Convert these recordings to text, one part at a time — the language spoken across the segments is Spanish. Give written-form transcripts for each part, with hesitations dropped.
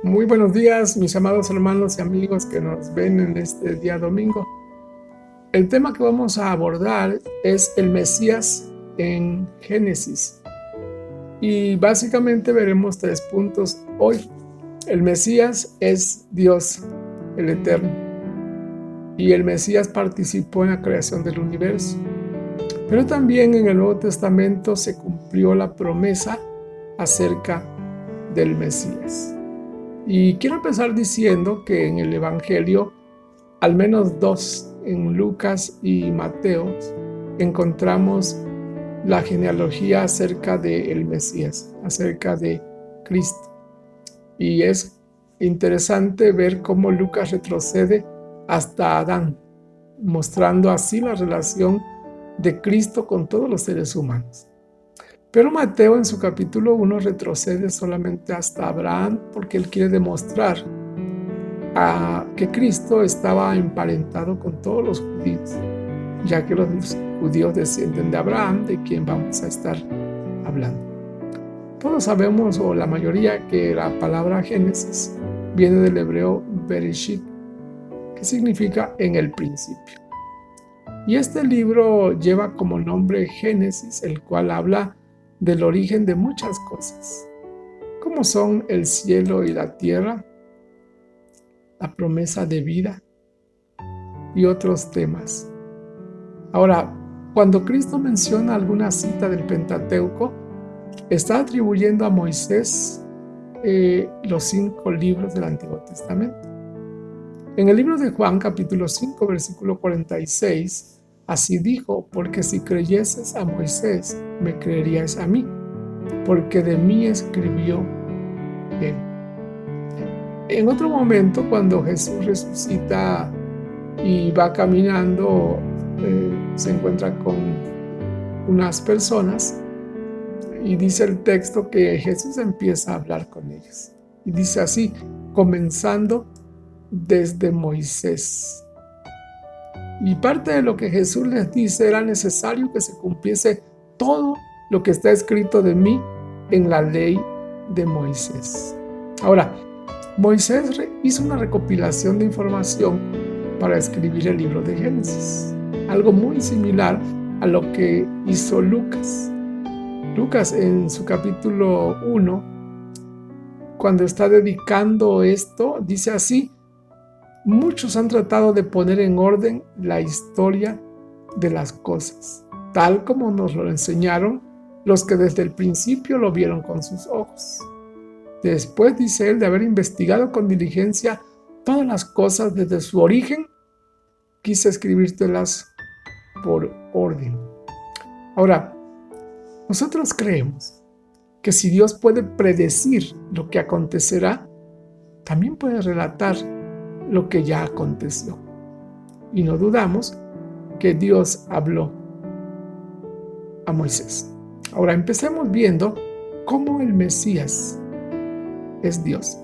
Muy buenos días, mis amados hermanos y amigos que nos ven en este día domingo. El tema que vamos a abordar es el Mesías en Génesis. Y básicamente veremos 3 puntos hoy. El Mesías es Dios, el Eterno. Y el Mesías participó en la creación del universo. Pero también en el Nuevo Testamento se cumplió la promesa acerca del Mesías. Y quiero empezar diciendo que en el Evangelio, al menos 2, en Lucas y Mateo, encontramos la genealogía acerca del Mesías, acerca de Cristo. Y es interesante ver cómo Lucas retrocede hasta Adán, mostrando así la relación de Cristo con todos los seres humanos. Pero Mateo en su capítulo 1 retrocede solamente hasta Abraham porque él quiere demostrar que Cristo estaba emparentado con todos los judíos, ya que los judíos descienden de Abraham, de quien vamos a estar hablando. Todos sabemos, o la mayoría, que la palabra Génesis viene del hebreo Bereshit, que significa en el principio. Y este libro lleva como nombre Génesis, el cual habla del origen de muchas cosas, como son el cielo y la tierra, la promesa de vida y otros temas. Ahora, cuando Cristo menciona alguna cita del Pentateuco, está atribuyendo a Moisés los 5 libros del Antiguo Testamento. En el libro de Juan, capítulo 5, versículo 46, así dijo: porque si creyeses a Moisés, me creeríais a mí, porque de mí escribió él. En otro momento, cuando Jesús resucita y va caminando, se encuentra con unas personas y dice el texto que Jesús empieza a hablar con ellos. Y dice así, comenzando desde Moisés. Y parte de lo que Jesús les dice era necesario que se cumpliese todo lo que está escrito de mí en la ley de Moisés. Ahora, Moisés hizo una recopilación de información para escribir el libro de Génesis, algo muy similar a lo que hizo Lucas. Lucas en su capítulo 1, cuando está dedicando esto, dice así: muchos han tratado de poner en orden la historia de las cosas, tal como nos lo enseñaron los que desde el principio lo vieron con sus ojos. Después, dice él, de haber investigado con diligencia todas las cosas desde su origen, quise escribírtelas por orden. Ahora, nosotros creemos que si Dios puede predecir lo que acontecerá, también puede relatar lo que ya aconteció. Y no dudamos que Dios habló a Moisés. Ahora empecemos viendo cómo el Mesías es Dios.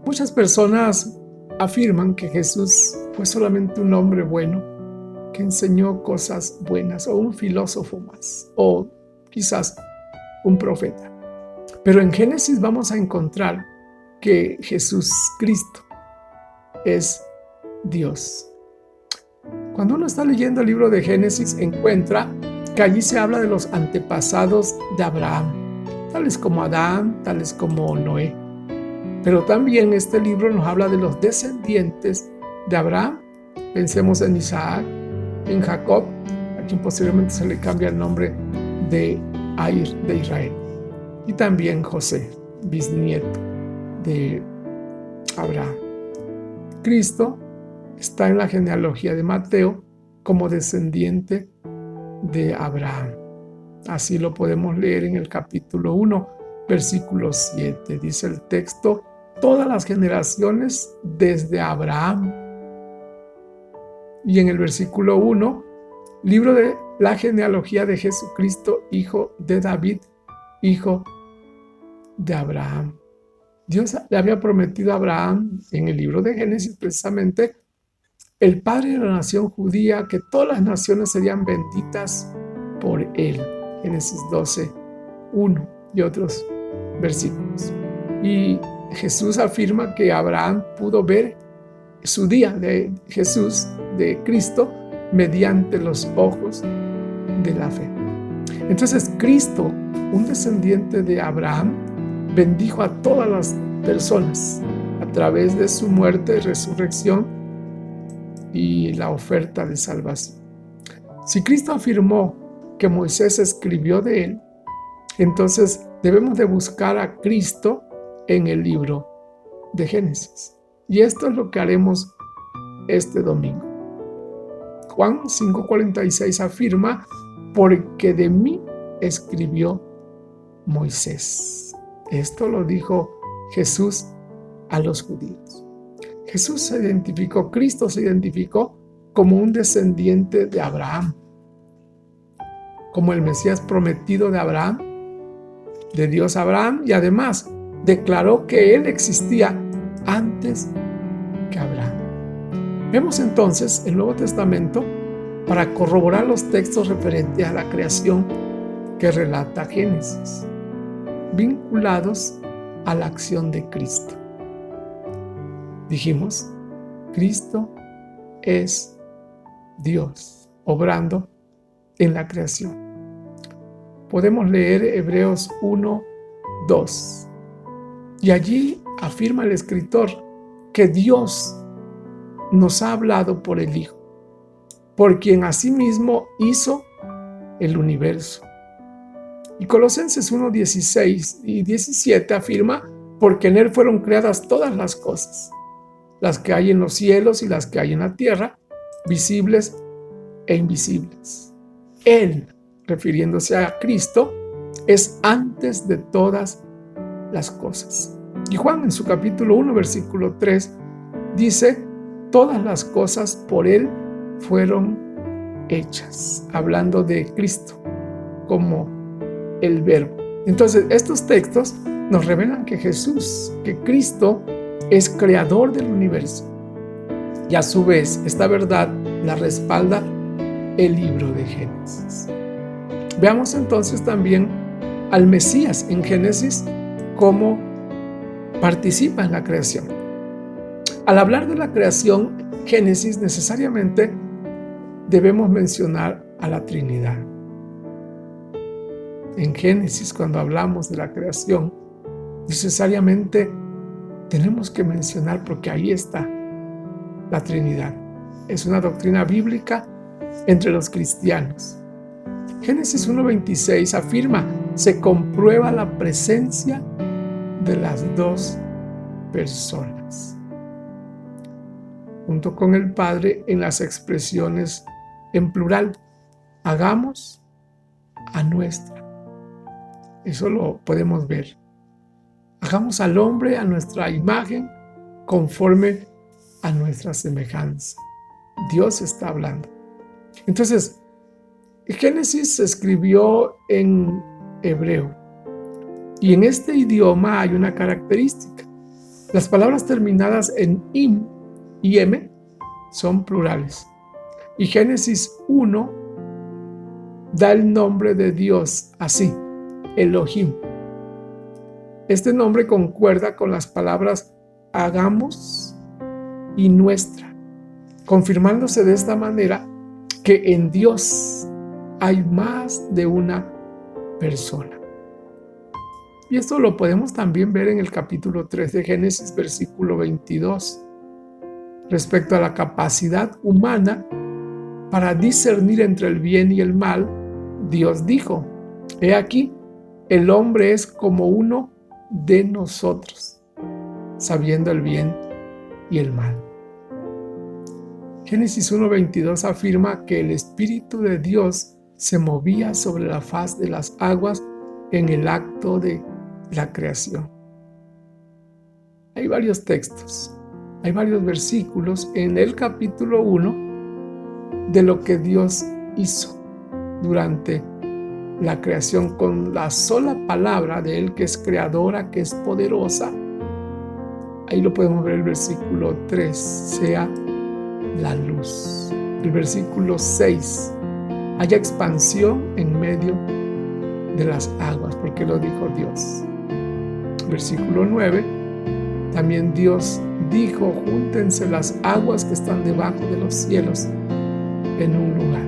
Muchas personas afirman que Jesús fue solamente un hombre bueno que enseñó cosas buenas, o un filósofo más, o quizás un profeta. Pero en Génesis vamos a encontrar que Jesús Cristo es Dios. Cuando uno está leyendo el libro de Génesis, encuentra que allí se habla de los antepasados de Abraham, tales como Adán, tales como Noé. Pero también este libro nos habla de los descendientes de Abraham. Pensemos en Isaac, en Jacob, a quien posteriormente se le cambia el nombre de Israel. Y también José, bisnieto de Abraham. Cristo está en la genealogía de Mateo como descendiente de Abraham. Así lo podemos leer en el capítulo 1, versículo 7. Dice el texto: todas las generaciones desde Abraham. Y en el versículo 1, libro de la genealogía de Jesucristo, hijo de David, hijo de Abraham. Dios le había prometido a Abraham en el libro de Génesis precisamente el padre de la nación judía, que todas las naciones serían benditas por él. Génesis 12, 1 y otros versículos. Y Jesús afirma que Abraham pudo ver su día de Jesús, de Cristo, mediante los ojos de la fe. Entonces Cristo, un descendiente de Abraham, bendijo a todas las personas a través de su muerte, resurrección y la oferta de salvación. Si Cristo afirmó que Moisés escribió de él, entonces debemos de buscar a Cristo en el libro de Génesis. Y esto es lo que haremos este domingo. Juan 5:46 afirma: porque de mí escribió Moisés. Esto lo dijo Jesús a los judíos. Jesús se identificó, Cristo se identificó como un descendiente de Abraham, como el Mesías prometido de Abraham, de Dios a Abraham, y además declaró que él existía antes que Abraham. Vemos entonces el Nuevo Testamento para corroborar los textos referentes a la creación que relata Génesis, vinculados a la acción de Cristo. Dijimos, Cristo es Dios obrando en la creación. Podemos leer Hebreos 1:2, y allí afirma el escritor que Dios nos ha hablado por el Hijo, por quien asimismo hizo el universo. Y Colosenses 1:16 y 17 afirma: porque en él fueron creadas todas las cosas, las que hay en los cielos y las que hay en la tierra, visibles e invisibles. Él, refiriéndose a Cristo, es antes de todas las cosas. Y Juan en su capítulo 1, versículo 3, dice: todas las cosas por él fueron hechas, hablando de Cristo como el Verbo. Entonces, estos textos nos revelan que Jesús, que Cristo, es creador del universo. Y a su vez, esta verdad la respalda el libro de Génesis. Veamos entonces también al Mesías en Génesis, cómo participa en la creación. Al hablar de la creación, Génesis necesariamente debemos mencionar a la Trinidad. En Génesis, cuando hablamos de la creación, necesariamente tenemos que mencionar, porque ahí está la Trinidad. Es una doctrina bíblica entre los cristianos. Génesis 1:26 afirma: se comprueba la presencia de las dos personas, junto con el Padre, en las expresiones en plural. Hagamos a nuestra. Eso lo podemos ver. Hagamos al hombre a nuestra imagen, conforme a nuestra semejanza. Dios está hablando. Entonces, Génesis se escribió en hebreo. Y en este idioma hay una característica. Las palabras terminadas en im y m son plurales. Y Génesis 1 da el nombre de Dios así: Elohim. Este nombre concuerda con las palabras hagamos y nuestra, confirmándose de esta manera que en Dios hay más de una persona. Y esto lo podemos también ver en el capítulo 3 de Génesis, versículo 22, respecto a la capacidad humana para discernir entre el bien y el mal. Dios dijo: he aquí, el hombre es como uno de nosotros, sabiendo el bien y el mal. Génesis 1:22 afirma que el Espíritu de Dios se movía sobre la faz de las aguas en el acto de la creación. Hay varios textos, hay varios versículos en el capítulo 1 de lo que Dios hizo durante la creación con la sola palabra de Él, que es creadora, que es poderosa. Ahí lo podemos ver el versículo 3, sea la luz. El versículo 6, haya expansión en medio de las aguas, porque lo dijo Dios. Versículo 9, también Dios dijo: júntense las aguas que están debajo de los cielos en un lugar,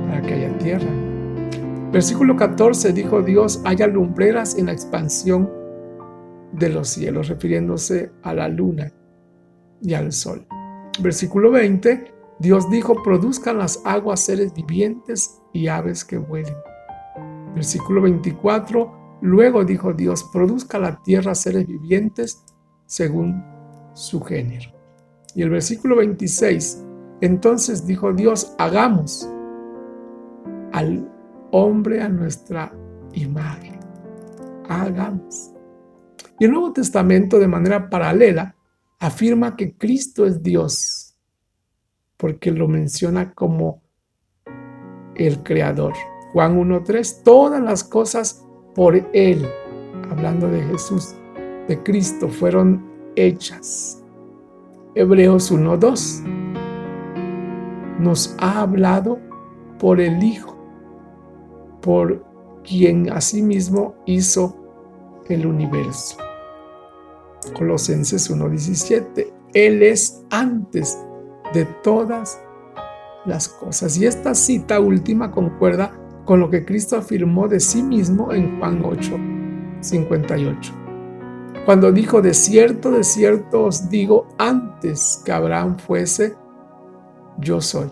para que haya tierra. Versículo 14, dijo Dios: haya lumbreras en la expansión de los cielos, refiriéndose a la luna y al sol. Versículo 20, Dios dijo: produzcan las aguas seres vivientes y aves que vuelen. Versículo 24, luego dijo Dios: produzca la tierra seres vivientes según su género. Y el versículo 26, entonces dijo Dios: hagamos al hombre a nuestra imagen. Hagamos. Y el Nuevo Testamento, de manera paralela, afirma que Cristo es Dios, porque lo menciona como el Creador. Juan 1:3, todas las cosas por Él, hablando de Jesús, de Cristo, fueron hechas. Hebreos 1:2, nos ha hablado por el Hijo, por quien asimismo hizo el universo. Colosenses 1:17, Él es antes de todas las cosas. Y esta cita última concuerda con lo que Cristo afirmó de sí mismo en Juan 8:58, cuando dijo: de cierto os digo, antes que Abraham fuese, yo soy.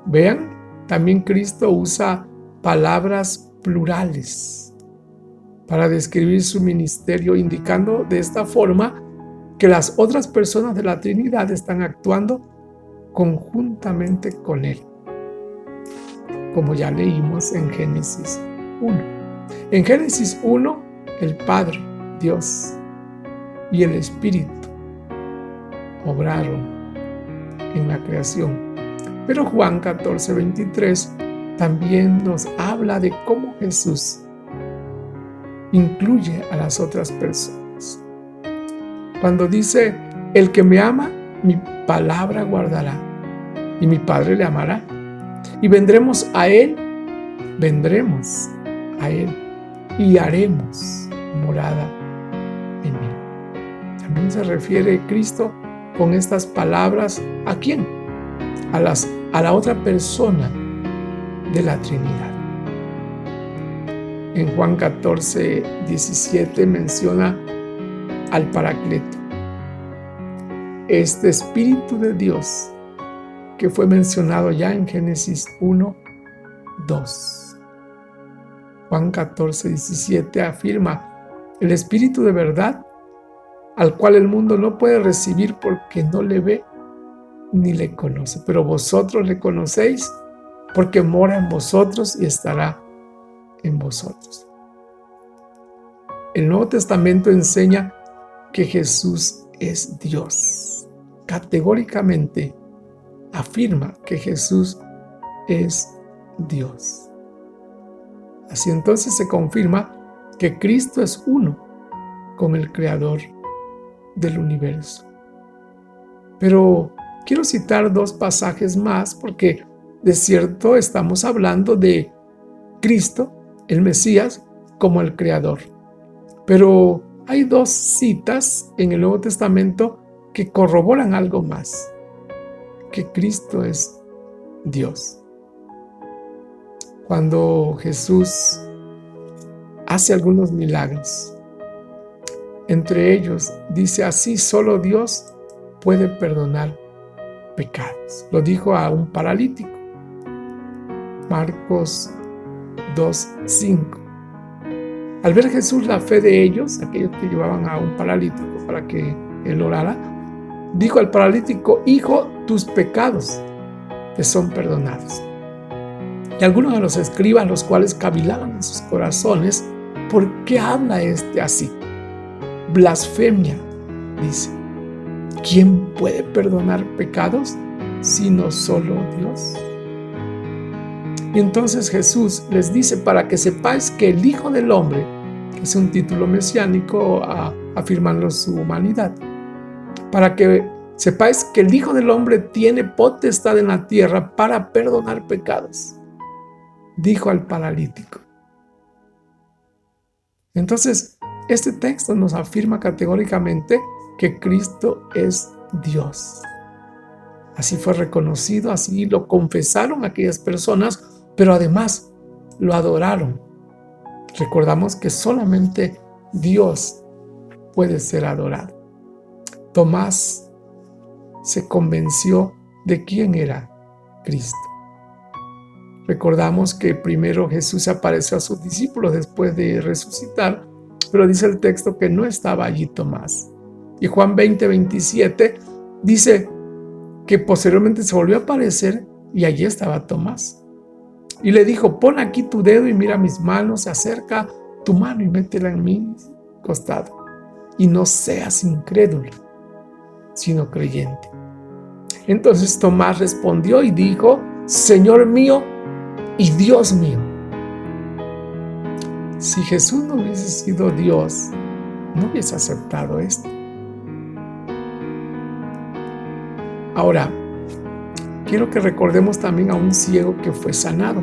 Vean, también Cristo usa palabras plurales para describir su ministerio, indicando de esta forma que las otras personas de la Trinidad están actuando conjuntamente con Él, como ya leímos en Génesis 1. En Génesis 1, el Padre, Dios, y el Espíritu obraron en la creación. Pero Juan 14:23 también nos habla de cómo Jesús incluye a las otras personas. Cuando dice: el que me ama, mi palabra guardará, y mi Padre le amará, y vendremos a Él, y haremos morada en Él. También se refiere Cristo con estas palabras ¿a quién? A la otra persona de la Trinidad. En Juan 14:17 menciona al Paracleto, este Espíritu de Dios que fue mencionado ya en Génesis 1:2. Juan 14:17 afirma: el Espíritu de verdad, al cual el mundo no puede recibir porque no le ve ni le conoce, pero vosotros le conocéis porque mora en vosotros y estará en vosotros. El Nuevo Testamento enseña que Jesús es Dios. Categóricamente afirma que Jesús es Dios. Así entonces se confirma que Cristo es uno con el Creador del universo. Pero quiero citar dos pasajes más porque de cierto estamos hablando de Cristo, el Mesías, como el Creador. Pero hay dos citas en el Nuevo Testamento que corroboran algo más, que Cristo es Dios. Cuando Jesús hace algunos milagros, entre ellos dice: así solo Dios puede perdonar pecados. Lo dijo a un paralítico. Marcos 2:5. Al ver Jesús la fe de ellos, aquellos que llevaban a un paralítico para que él orara, dijo al paralítico: hijo, tus pecados te son perdonados. Y algunos de los escribas, los cuales cavilaban en sus corazones: ¿por qué habla este así? Blasfemia, dice. ¿Quién puede perdonar pecados sino solo Dios? Y entonces Jesús les dice: para que sepáis que el Hijo del Hombre, que es un título mesiánico afirmando su humanidad, para que sepáis que el Hijo del Hombre tiene potestad en la tierra para perdonar pecados, dijo al paralítico. Entonces, este texto nos afirma categóricamente que Cristo es Dios. Así fue reconocido, así lo confesaron aquellas personas, pero además lo adoraron. Recordamos que solamente Dios puede ser adorado. Tomás se convenció de quién era Cristo. Recordamos que primero Jesús apareció a sus discípulos después de resucitar, pero dice el texto que no estaba allí Tomás. Y Juan 20:27 dice que posteriormente se volvió a aparecer y allí estaba Tomás. Y le dijo: pon aquí tu dedo y mira mis manos, acerca tu mano y métela en mi costado. Y no seas incrédulo, sino creyente. Entonces Tomás respondió y dijo: Señor mío y Dios mío. Si Jesús no hubiese sido Dios, no hubiese aceptado esto. Ahora, quiero que recordemos también a un ciego que fue sanado.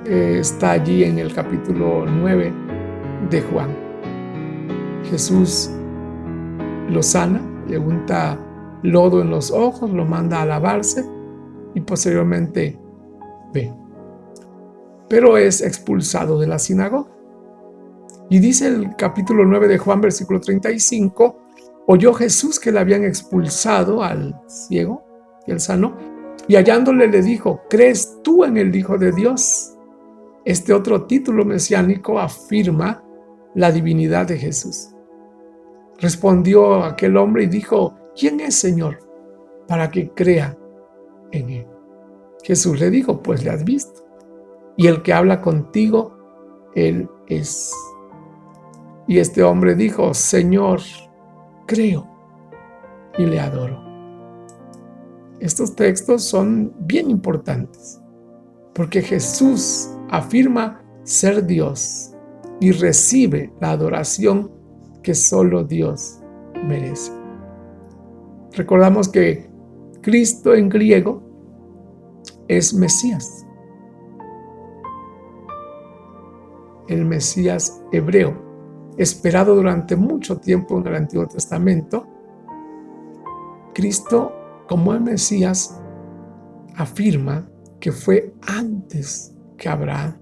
Está allí en el capítulo 9 de Juan. Jesús lo sana, le unta lodo en los ojos, lo manda a lavarse y posteriormente ve. Pero es expulsado de la sinagoga. Y dice el capítulo 9 de Juan, versículo 35, oyó Jesús que le habían expulsado al ciego y el sanó, y hallándole le dijo: ¿crees tú en el Hijo de Dios? Este otro título mesiánico afirma la divinidad de Jesús. Respondió aquel hombre y dijo: ¿quién es, Señor, para que crea en él? Jesús le dijo: pues le has visto, y el que habla contigo, él es. Y este hombre dijo: Señor, creo y le adoro. Estos textos son bien importantes porque Jesús afirma ser Dios y recibe la adoración que solo Dios merece. Recordamos que Cristo en griego es Mesías, el Mesías hebreo, esperado durante mucho tiempo en el Antiguo Testamento. Cristo, como el Mesías, afirma que fue antes que Abraham,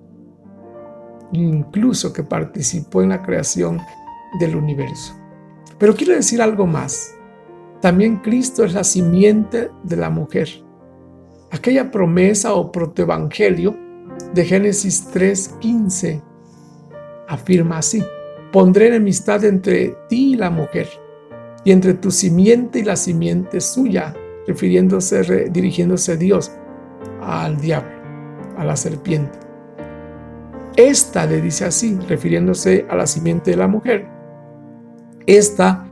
incluso que participó en la creación del universo. Pero quiero decir algo más. También Cristo es la simiente de la mujer. Aquella promesa o protoevangelio de Génesis 3:15 afirma así: pondré enemistad entre ti y la mujer, y entre tu simiente y la simiente suya, dirigiéndose Dios al diablo, a la serpiente. Esta, le dice así, refiriéndose a la simiente de la mujer, esta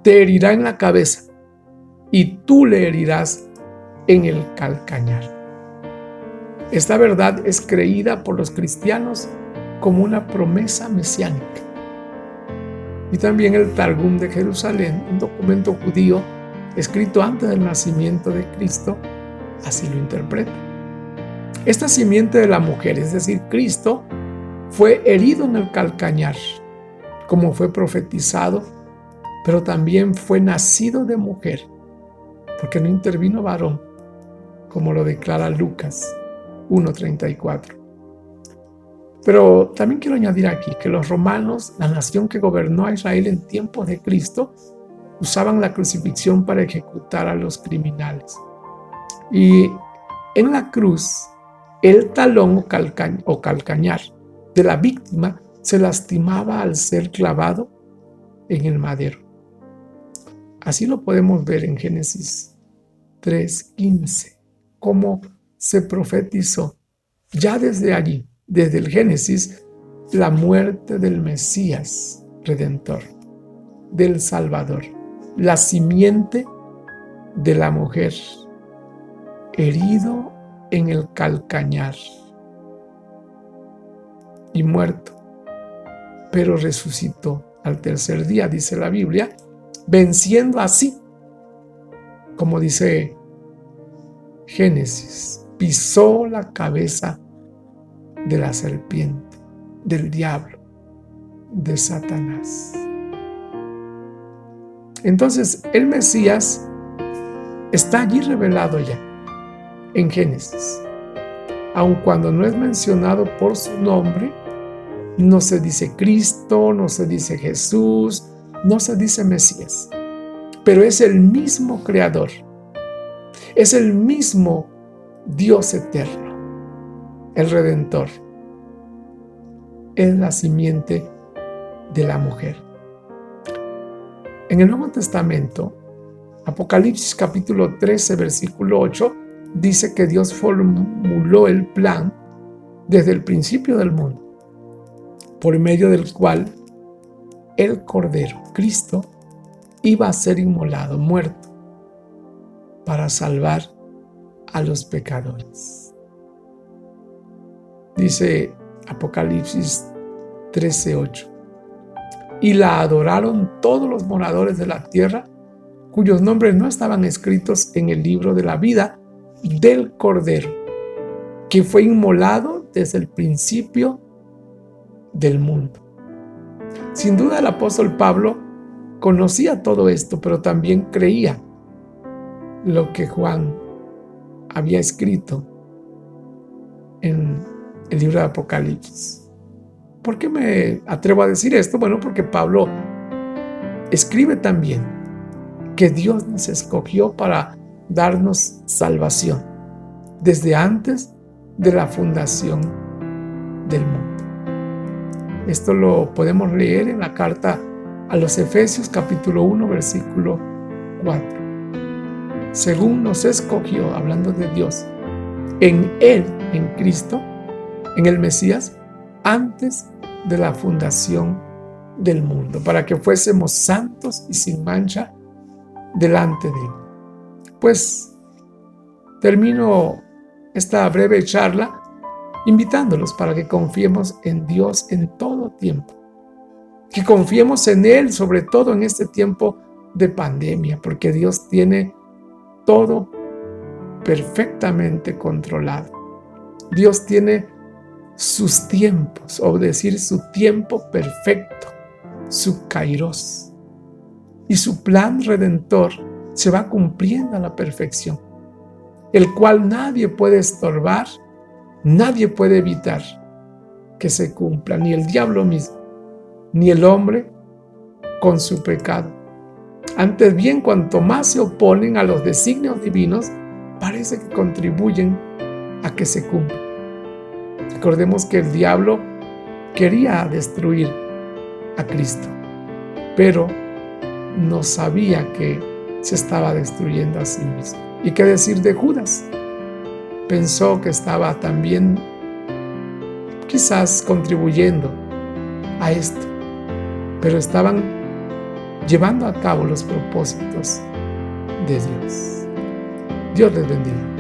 te herirá en la cabeza y tú le herirás en el calcañar. Esta verdad es creída por los cristianos como una promesa mesiánica. Y también el Targum de Jerusalén, un documento judío escrito antes del nacimiento de Cristo, así lo interpreta. Esta simiente de la mujer, es decir, Cristo, fue herido en el calcañar, como fue profetizado, pero también fue nacido de mujer, porque no intervino varón, como lo declara Lucas 1:34. Pero también quiero añadir aquí que los romanos, la nación que gobernó a Israel en tiempos de Cristo, usaban la crucifixión para ejecutar a los criminales. Y en la cruz, el talón o calcañar de la víctima se lastimaba al ser clavado en el madero. Así lo podemos ver en Génesis 3:15, cómo se profetizó ya desde allí, desde el Génesis, la muerte del Mesías Redentor, del Salvador, la simiente de la mujer, herido en el calcañar y muerto, pero resucitó al tercer día, dice la Biblia, venciendo así, como dice Génesis, pisó la cabeza de la serpiente, del diablo, de Satanás. Entonces, el Mesías está allí revelado ya en Génesis. Aun cuando no es mencionado por su nombre, no se dice Cristo, no se dice Jesús, no se dice Mesías, pero es el mismo Creador, es el mismo Dios eterno, el Redentor, es la simiente de la mujer. En el Nuevo Testamento, Apocalipsis capítulo 13, versículo 8, dice que Dios formuló el plan desde el principio del mundo, por medio del cual el Cordero, Cristo, iba a ser inmolado, muerto, para salvar a los pecadores. Dice Apocalipsis 13:8. Y la adoraron todos los moradores de la tierra, cuyos nombres no estaban escritos en el libro de la vida del Cordero, que fue inmolado desde el principio del mundo. Sin duda el apóstol Pablo conocía todo esto, pero también creía lo que Juan había escrito en el libro de Apocalipsis. ¿Por qué me atrevo a decir esto? Bueno, porque Pablo escribe también que Dios nos escogió para darnos salvación desde antes de la fundación del mundo. Esto lo podemos leer en la carta a los Efesios capítulo 1 versículo 4. Según nos escogió, hablando de Dios, en Él, en Cristo, en el Mesías, antes de la fundación del mundo, para que fuésemos santos y sin mancha delante de Él. Pues termino esta breve charla invitándolos para que confiemos en Dios en todo tiempo, que confiemos en Él, sobre todo en este tiempo de pandemia, porque Dios tiene todo perfectamente controlado. Dios tiene sus tiempos, o decir su tiempo perfecto, su kairos, y su plan redentor se va cumpliendo a la perfección, el cual nadie puede estorbar, nadie puede evitar que se cumpla, ni el diablo mismo, ni el hombre con su pecado. Antes bien, cuanto más se oponen a los designios divinos, parece que contribuyen a que se cumplan. Recordemos que el diablo quería destruir a Cristo, pero no sabía que se estaba destruyendo a sí mismo. ¿Y qué decir de Judas? Pensó que estaba también quizás contribuyendo a esto, pero estaban llevando a cabo los propósitos de Dios. Dios les bendiga.